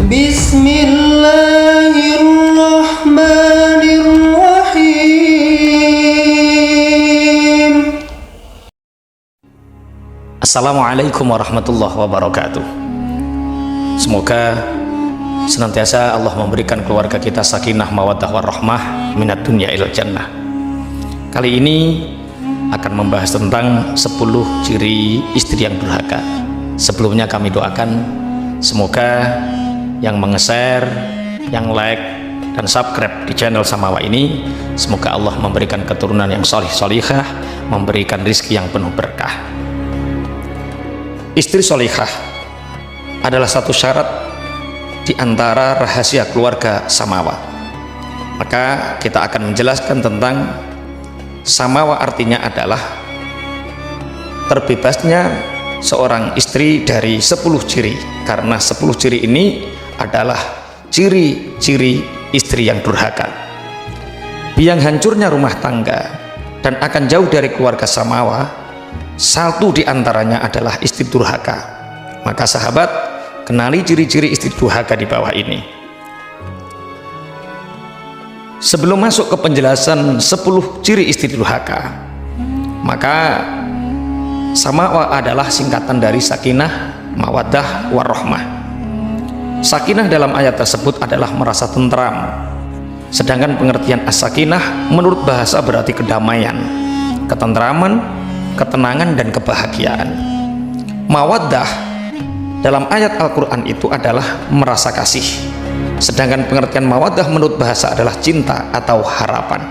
Bismillahirrahmanirrahim. Assalamualaikum warahmatullahi wabarakatuh. Semoga senantiasa Allah memberikan keluarga kita sakinah mawaddah warahmah minad dunya ilal jannah. Kali ini akan membahas tentang 10 ciri istri yang durhaka. Sebelumnya kami doakan semoga yang menge-share, yang like dan subscribe di channel Samawa ini, semoga Allah memberikan keturunan yang solih-solihah, memberikan rizki yang penuh berkah. Istri solihah adalah satu syarat di antara rahasia keluarga Samawa. Maka kita akan menjelaskan tentang Samawa, artinya adalah terbebasnya seorang istri dari 10 ciri, karena 10 ciri ini adalah ciri-ciri istri yang durhaka. Biang hancurnya rumah tangga dan akan jauh dari keluarga Samawa, satu di antaranya adalah istri durhaka. Maka sahabat, kenali ciri-ciri istri durhaka di bawah ini. Sebelum masuk ke penjelasan 10 ciri istri durhaka, maka Samawa adalah singkatan dari sakinah, mawaddah, warahmah. Sakinah dalam ayat tersebut adalah merasa tentram, sedangkan pengertian as-sakinah menurut bahasa berarti kedamaian, ketentraman, ketenangan dan kebahagiaan. Mawaddah dalam ayat Al-Quran itu adalah merasa kasih, sedangkan pengertian mawaddah menurut bahasa adalah cinta atau harapan.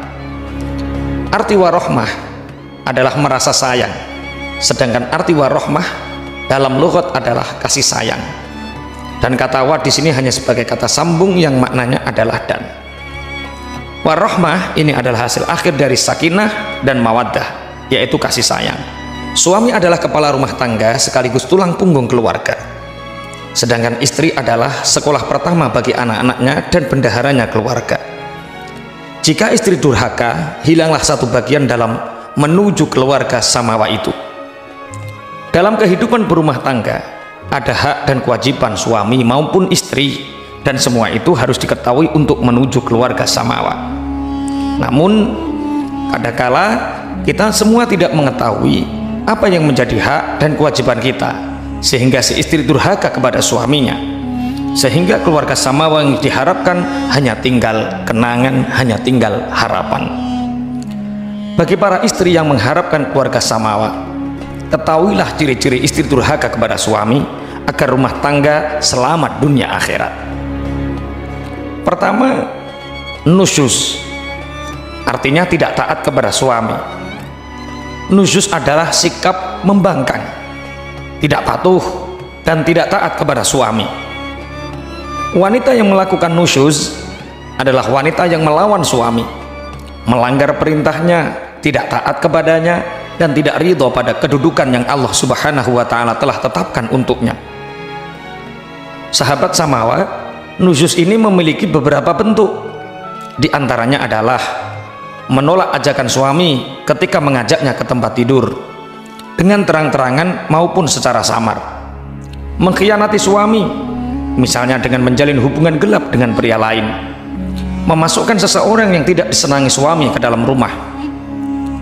Arti warahmah adalah merasa sayang, sedangkan arti warahmah dalam lughat adalah kasih sayang. Dan kata wa di sini hanya sebagai kata sambung yang maknanya adalah dan. Warahmah ini adalah hasil akhir dari sakinah dan mawaddah, yaitu kasih sayang. Suami adalah kepala rumah tangga sekaligus tulang punggung keluarga, sedangkan istri adalah sekolah pertama bagi anak-anaknya dan bendaharanya keluarga. Jika istri durhaka, hilanglah satu bagian dalam menuju keluarga Samawa itu. Dalam kehidupan berumah tangga ada hak dan kewajiban suami maupun istri, dan semua itu harus diketahui untuk menuju keluarga Samawa. Namun kadangkala kita semua tidak mengetahui apa yang menjadi hak dan kewajiban kita, sehingga si istri durhaka kepada suaminya, sehingga keluarga Samawa yang diharapkan hanya tinggal kenangan, hanya tinggal harapan. Bagi para istri yang mengharapkan keluarga Samawa, ketahuilah ciri-ciri istri durhaka kepada suami agar rumah tangga selamat dunia akhirat. Pertama, nusyuz, artinya tidak taat kepada suami. Nusyuz adalah sikap membangkang, tidak patuh dan tidak taat kepada suami. Wanita yang melakukan nusyuz adalah wanita yang melawan suami, melanggar perintahnya, tidak taat kepadanya, dan tidak ridho pada kedudukan yang Allah Subhanahu wa Ta'ala telah tetapkan untuknya. Sahabat Samawa, nusyuz ini memiliki beberapa bentuk. Di antaranya adalah menolak ajakan suami ketika mengajaknya ke tempat tidur dengan terang-terangan maupun secara samar, mengkhianati suami, misalnya dengan menjalin hubungan gelap dengan pria lain, memasukkan seseorang yang tidak disenangi suami ke dalam rumah,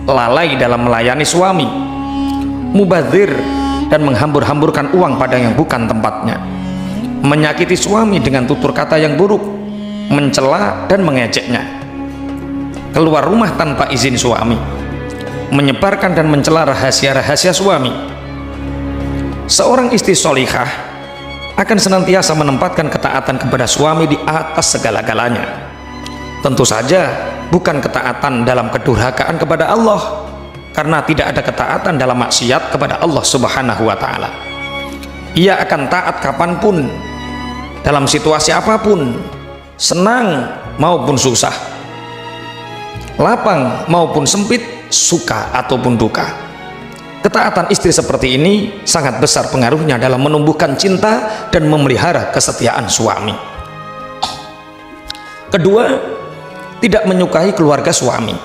lalai dalam melayani suami, mubadzir dan menghambur-hamburkan uang pada yang bukan tempatnya, menyakiti suami dengan tutur kata yang buruk, mencela dan mengejeknya, keluar rumah tanpa izin suami, menyebarkan dan mencela rahasia-rahasia suami. Seorang istri solihah akan senantiasa menempatkan ketaatan kepada suami di atas segala-galanya. Tentu saja bukan ketaatan dalam kedurhakaan kepada Allah, karena tidak ada ketaatan dalam maksiat kepada Allah Subhanahu wa Ta'ala. Ia akan taat kapanpun, dalam situasi apapun, senang maupun susah, lapang maupun sempit, suka ataupun duka. Ketaatan istri seperti ini sangat besar pengaruhnya dalam menumbuhkan cinta dan memelihara kesetiaan suami. Kedua, tidak menyukai keluarga suami.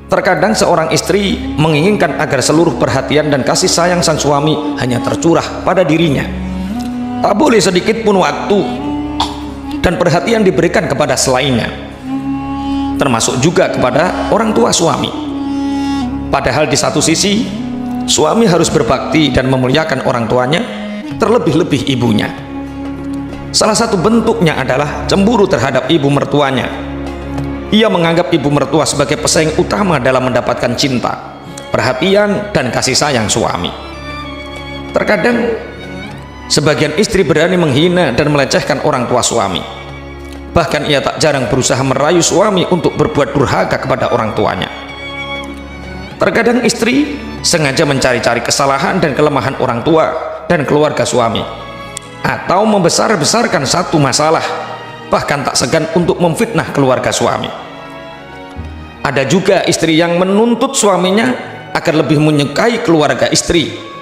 Terkadang seorang istri menginginkan agar seluruh perhatian dan kasih sayang sang suami hanya tercurah pada dirinya, Tak boleh sedikit pun waktu dan perhatian diberikan kepada selainnya, termasuk juga kepada orang tua suami. Padahal di satu sisi suami harus berbakti dan memuliakan orang tuanya, terlebih-lebih ibunya. Salah satu bentuknya adalah cemburu terhadap ibu mertuanya. Ia menganggap ibu mertua sebagai pesaing utama dalam mendapatkan cinta, perhatian, dan kasih sayang suami. Terkadang sebagian istri berani menghina dan melecehkan orang tua suami. Bahkan ia tak jarang berusaha merayu suami untuk berbuat durhaka kepada orang tuanya. Terkadang istri sengaja mencari-cari kesalahan dan kelemahan orang tua dan keluarga suami, atau membesar-besarkan satu masalah, bahkan tak segan untuk memfitnah keluarga suami. Ada juga istri yang menuntut suaminya agar lebih menyukai keluarga istri.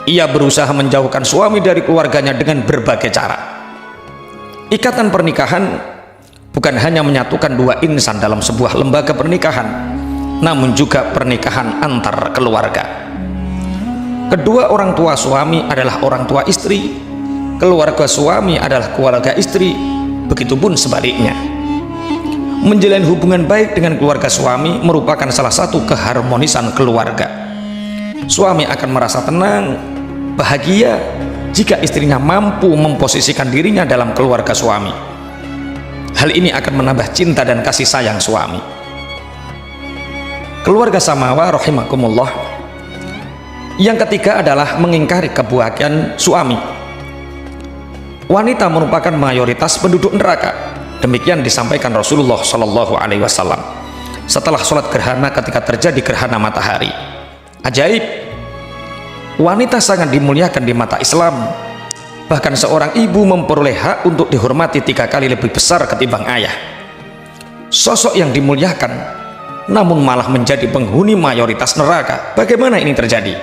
Ia berusaha menjauhkan suami dari keluarganya dengan berbagai cara. Ikatan pernikahan bukan hanya menyatukan dua insan dalam sebuah lembaga pernikahan, namun juga pernikahan antar keluarga. Kedua orang tua suami adalah orang tua istri, keluarga suami adalah keluarga istri, begitupun sebaliknya. Menjalin hubungan baik dengan keluarga suami merupakan salah satu keharmonisan keluarga. Suami akan merasa tenang, bahagia jika istrinya mampu memposisikan dirinya dalam keluarga suami. Hal ini akan menambah cinta dan kasih sayang suami. Keluarga samawa rahimakumullah. Yang ketiga adalah mengingkari kebahagiaan suami. Wanita merupakan mayoritas penduduk neraka. Demikian disampaikan Rasulullah Shallallahu Alaihi Wasallam setelah sholat gerhana ketika terjadi gerhana matahari. Ajaib, wanita sangat dimuliakan di mata Islam. Bahkan seorang ibu memperoleh hak untuk dihormati 3 kali lebih besar ketimbang ayah. Sosok yang dimuliakan namun malah menjadi penghuni mayoritas neraka. Bagaimana ini terjadi?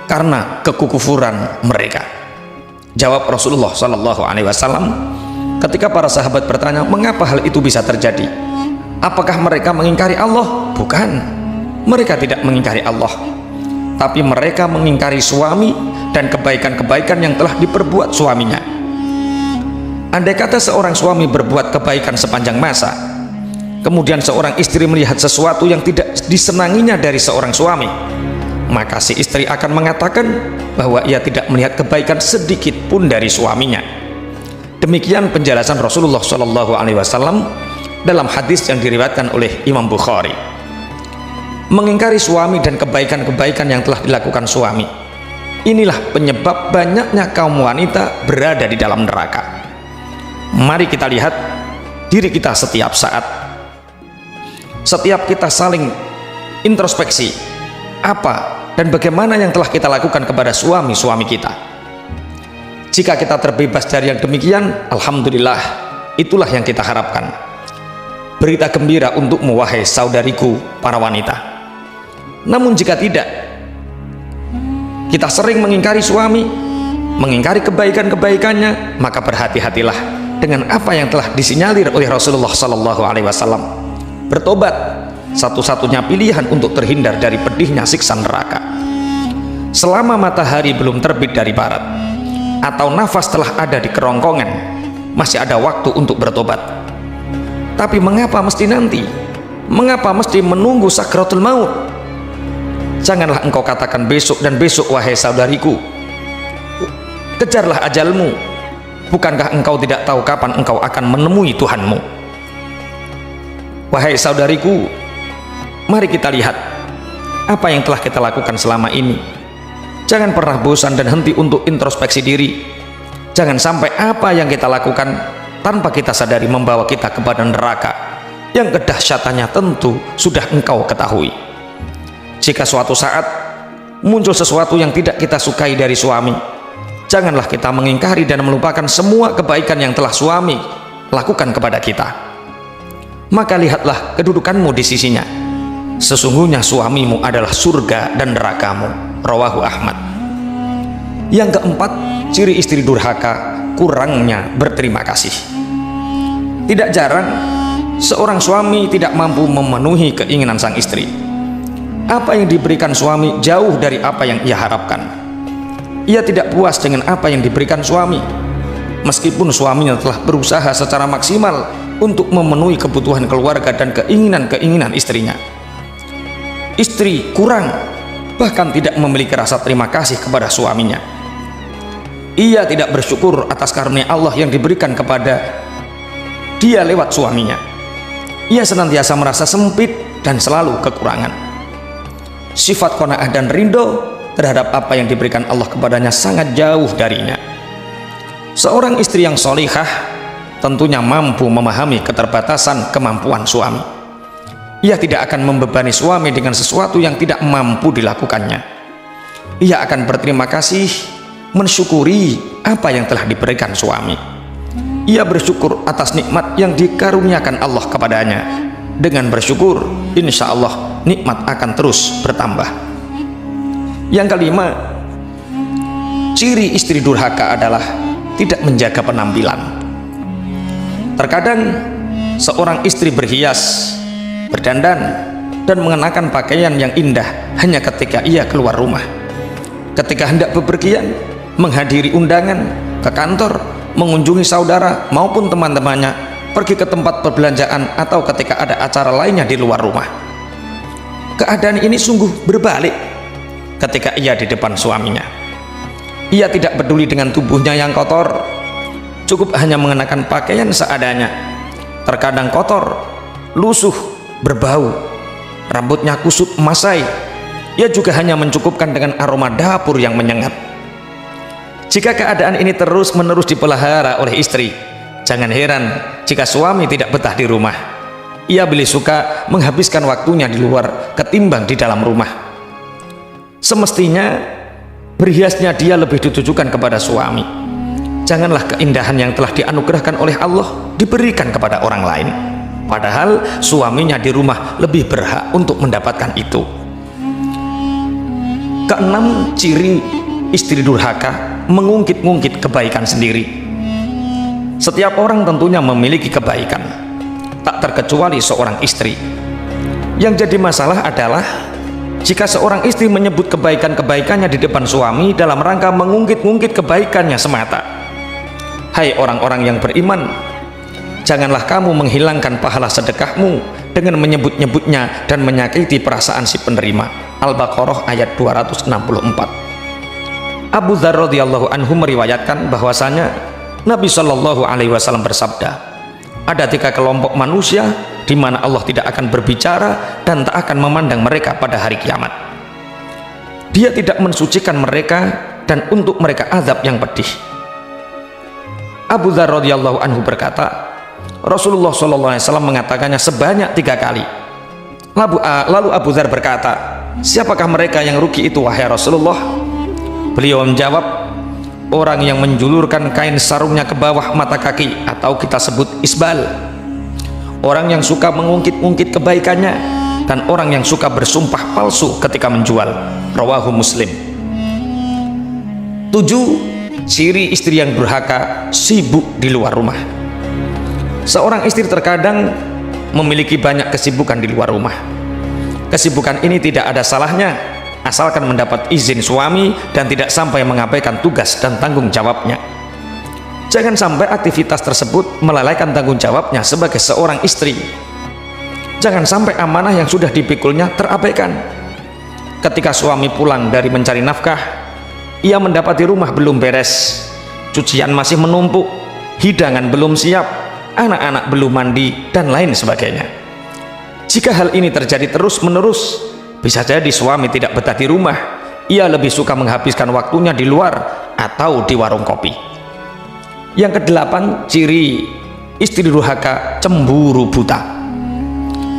Karena kekufuran mereka. Jawab Rasulullah Shallallahu Alaihi Wasallam ketika para sahabat bertanya, mengapa hal itu bisa terjadi? Apakah mereka mengingkari Allah? Bukan, mereka tidak mengingkari Allah, tapi mereka mengingkari suami dan kebaikan-kebaikan yang telah diperbuat suaminya. Andai kata seorang suami berbuat kebaikan sepanjang masa, kemudian seorang istri melihat sesuatu yang tidak disenanginya dari seorang suami, maka si istri akan mengatakan bahwa ia tidak melihat kebaikan sedikit pun dari suaminya. Demikian penjelasan Rasulullah Shallallahu Alaihi Wasallam dalam hadis yang diriwayatkan oleh Imam Bukhari. Mengingkari suami dan kebaikan-kebaikan yang telah dilakukan suami, inilah penyebab banyaknya kaum wanita berada di dalam neraka. Mari kita lihat diri kita setiap saat. Setiap kita saling introspeksi apa dan bagaimana yang telah kita lakukan kepada suami-suami kita. Jika kita terbebas dari yang demikian, alhamdulillah, itulah yang kita harapkan. Berita gembira untukmu wahai saudariku para wanita. Namun jika tidak, kita sering mengingkari suami, mengingkari kebaikan-kebaikannya, maka berhati-hatilah dengan apa yang telah disinyalir oleh Rasulullah Sallallahu Alaihi Wasallam. Bertobat, satu-satunya pilihan untuk terhindar dari pedihnya siksa neraka. Selama matahari belum terbit dari barat atau nafas telah ada di kerongkongan, masih ada waktu untuk bertobat. Tapi mengapa mesti nanti? Mengapa mesti menunggu sakratul maut? Janganlah engkau katakan besok dan besok wahai saudariku. Kejarlah ajalmu. Bukankah engkau tidak tahu kapan engkau akan menemui Tuhanmu? Wahai saudariku, mari kita lihat apa yang telah kita lakukan selama ini. Jangan pernah bosan dan henti untuk introspeksi diri. Jangan sampai apa yang kita lakukan tanpa kita sadari membawa kita kepada neraka yang kedahsyatannya tentu sudah engkau ketahui. Jika suatu saat muncul sesuatu yang tidak kita sukai dari suami, janganlah kita mengingkari dan melupakan semua kebaikan yang telah suami lakukan kepada kita. Maka lihatlah kedudukanmu di sisinya. Sesungguhnya suamimu adalah surga dan nerakamu. Rawahu Ahmad. Yang keempat, ciri istri durhaka, kurangnya berterima kasih. Tidak jarang seorang suami tidak mampu memenuhi keinginan sang istri. Apa yang diberikan suami jauh dari apa yang ia harapkan. Ia tidak puas dengan apa yang diberikan suami, meskipun suaminya telah berusaha secara maksimal untuk memenuhi kebutuhan keluarga dan keinginan-keinginan istrinya. Istri kurang, bahkan tidak memiliki rasa terima kasih kepada suaminya. Ia tidak bersyukur atas karunia Allah yang diberikan kepada dia lewat suaminya. Ia senantiasa merasa sempit dan selalu kekurangan. Sifat qanaah dan ridho terhadap apa yang diberikan Allah kepadanya sangat jauh darinya. Seorang istri yang solihah tentunya mampu memahami keterbatasan kemampuan suami. Ia tidak akan membebani suami dengan sesuatu yang tidak mampu dilakukannya. Ia akan berterima kasih, mensyukuri apa yang telah diberikan suami. Ia bersyukur atas nikmat yang dikaruniakan Allah kepadanya. Dengan bersyukur, insya Allah nikmat akan terus bertambah. Yang kelima, ciri istri durhaka adalah tidak menjaga penampilan. Terkadang seorang istri berhias, berdandan, dan mengenakan pakaian yang indah hanya ketika ia keluar rumah. Ketika hendak bepergian, menghadiri undangan, ke kantor, mengunjungi saudara maupun teman-temannya, pergi ke tempat perbelanjaan, atau ketika ada acara lainnya di luar rumah. Keadaan ini sungguh berbalik ketika ia di depan suaminya. Ia tidak peduli dengan tubuhnya yang kotor, cukup hanya mengenakan pakaian seadanya. Terkadang kotor, lusuh, berbau, rambutnya kusut emasai. Ia juga hanya mencukupkan dengan aroma dapur yang menyengat. Jika keadaan ini terus-menerus dipelihara oleh istri, jangan heran jika suami tidak betah di rumah. Ia lebih suka menghabiskan waktunya di luar ketimbang di dalam rumah. Semestinya berhiasnya dia lebih ditujukan kepada suami. Janganlah keindahan yang telah dianugerahkan oleh Allah diberikan kepada orang lain, padahal suaminya di rumah lebih berhak untuk mendapatkan itu. Keenam, ciri istri durhaka mengungkit-ungkit kebaikan sendiri. Setiap orang tentunya memiliki kebaikan, tak terkecuali seorang istri. Yang jadi masalah adalah jika seorang istri menyebut kebaikan-kebaikannya di depan suami dalam rangka mengungkit-ungkit kebaikannya semata. Hai orang-orang yang beriman, janganlah kamu menghilangkan pahala sedekahmu dengan menyebut-nyebutnya dan menyakiti perasaan si penerima. Al-Baqarah ayat 264. Abu Dzar radhiyallahu anhu meriwayatkan bahwasanya Nabi Shallallahu alaihi wasallam bersabda, ada 3 kelompok manusia di mana Allah tidak akan berbicara dan tak akan memandang mereka pada hari kiamat. Dia tidak mensucikan mereka dan untuk mereka azab yang pedih. Abu Dzar radhiyallahu anhu berkata, Rasulullah sallallahu alaihi wasallam mengatakannya sebanyak 3 kali. Lalu Abu Dzar berkata, siapakah mereka yang rugi itu wahai Rasulullah? Beliau menjawab, orang yang menjulurkan kain sarungnya ke bawah mata kaki atau kita sebut isbal, orang yang suka mengungkit-ungkit kebaikannya, dan orang yang suka bersumpah palsu ketika menjual. Rawahu Muslim. 7. Ciri istri yang durhaka sibuk di luar rumah. Seorang istri terkadang memiliki banyak kesibukan di luar rumah. Kesibukan ini tidak ada salahnya asalkan mendapat izin suami dan tidak sampai mengabaikan tugas dan tanggung jawabnya. Jangan sampai aktivitas tersebut melalaikan tanggung jawabnya sebagai seorang istri. Jangan sampai amanah yang sudah dipikulnya terabaikan. Ketika suami pulang dari mencari nafkah, ia mendapati rumah belum beres, cucian masih menumpuk, hidangan belum siap, anak-anak belum mandi, dan lain sebagainya. Jika hal ini terjadi terus-menerus, bisa jadi suami tidak betah di rumah. Ia lebih suka menghabiskan waktunya di luar atau di warung kopi. Yang ke-8, ciri istri durhaka cemburu buta.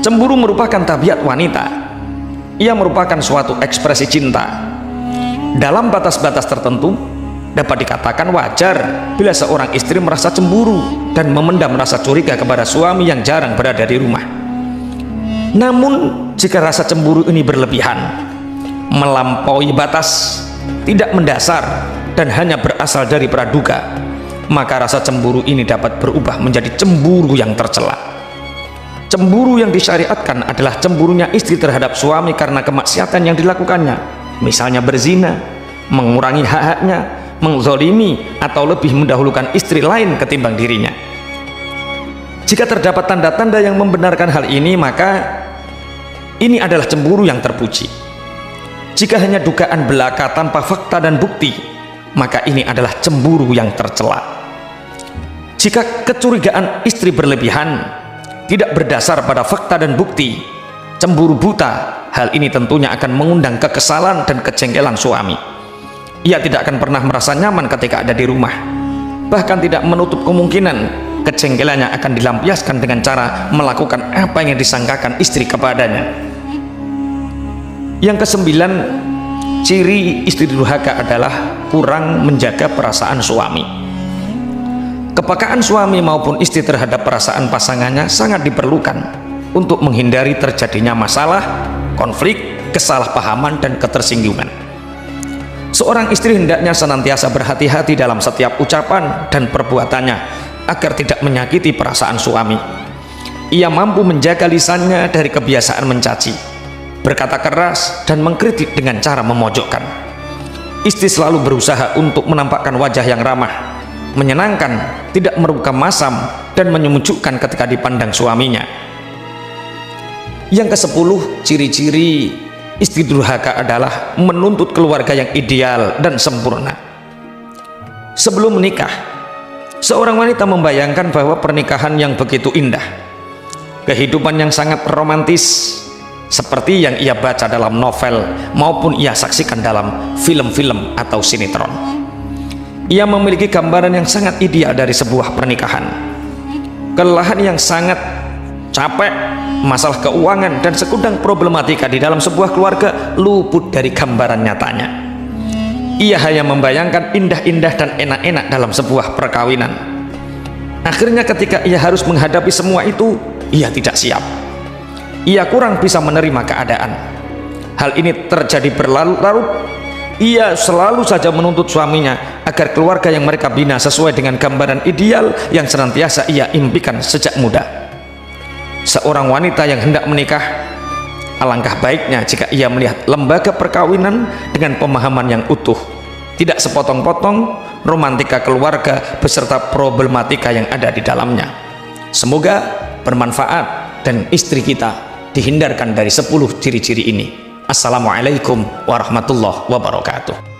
Cemburu merupakan tabiat wanita. Ia merupakan suatu ekspresi cinta. Dalam batas-batas tertentu dapat dikatakan wajar bila seorang istri merasa cemburu dan memendam rasa curiga kepada suami yang jarang berada di rumah. Namun jika rasa cemburu ini berlebihan, melampaui batas, tidak mendasar, dan hanya berasal dari praduga, maka rasa cemburu ini dapat berubah menjadi cemburu yang tercela. Cemburu yang disyariatkan adalah cemburunya istri terhadap suami karena kemaksiatan yang dilakukannya, misalnya berzina, mengurangi hak-haknya, menzolimi, atau lebih mendahulukan istri lain ketimbang dirinya. Jika terdapat tanda-tanda yang membenarkan hal ini, maka ini adalah cemburu yang terpuji. Jika hanya dugaan belaka tanpa fakta dan bukti, maka ini adalah cemburu yang tercela. Jika kecurigaan istri berlebihan, tidak berdasar pada fakta dan bukti, cemburu buta, hal ini tentunya akan mengundang kekesalan dan kejengkelan suami. Ia tidak akan pernah merasa nyaman ketika ada di rumah. Bahkan tidak menutup kemungkinan kejengkelannya akan dilampiaskan dengan cara melakukan apa yang disangkakan istri kepadanya. Yang kesembilan, ciri istri durhaka adalah kurang menjaga perasaan suami. Kepekaan suami maupun istri terhadap perasaan pasangannya sangat diperlukan untuk menghindari terjadinya masalah, konflik, kesalahpahaman, dan ketersinggungan. Seorang istri hendaknya senantiasa berhati-hati dalam setiap ucapan dan perbuatannya agar tidak menyakiti perasaan suami. Ia mampu menjaga lisannya dari kebiasaan mencaci, berkata keras, dan mengkritik dengan cara memojokkan. Istri selalu berusaha untuk menampakkan wajah yang ramah, menyenangkan, tidak merupakan masam, dan menyemujukkan ketika dipandang suaminya. Yang ke-10, ciri-ciri istri durhaka adalah menuntut keluarga yang ideal dan sempurna. Sebelum menikah, seorang wanita membayangkan bahwa pernikahan yang begitu indah, kehidupan yang sangat romantis, seperti yang ia baca dalam novel maupun ia saksikan dalam film-film atau sinetron. Ia memiliki gambaran yang sangat ideal dari sebuah pernikahan. Kelelahan yang sangat capek, masalah keuangan, dan sekudang problematika di dalam sebuah keluarga luput dari gambaran nyatanya. Ia hanya membayangkan indah-indah dan enak-enak dalam sebuah perkawinan. Akhirnya ketika ia harus menghadapi semua itu, ia tidak siap. Ia kurang bisa menerima keadaan. Hal ini terjadi berlarut-larut. Ia selalu saja menuntut suaminya agar keluarga yang mereka bina sesuai dengan gambaran ideal yang senantiasa ia impikan sejak muda. Seorang wanita yang hendak menikah, alangkah baiknya jika ia melihat lembaga perkawinan dengan pemahaman yang utuh, tidak sepotong-potong romantika keluarga beserta problematika yang ada di dalamnya. Semoga bermanfaat dan istri kita dihindarkan dari 10 ciri-ciri ini. Assalamualaikum warahmatullahi wabarakatuh.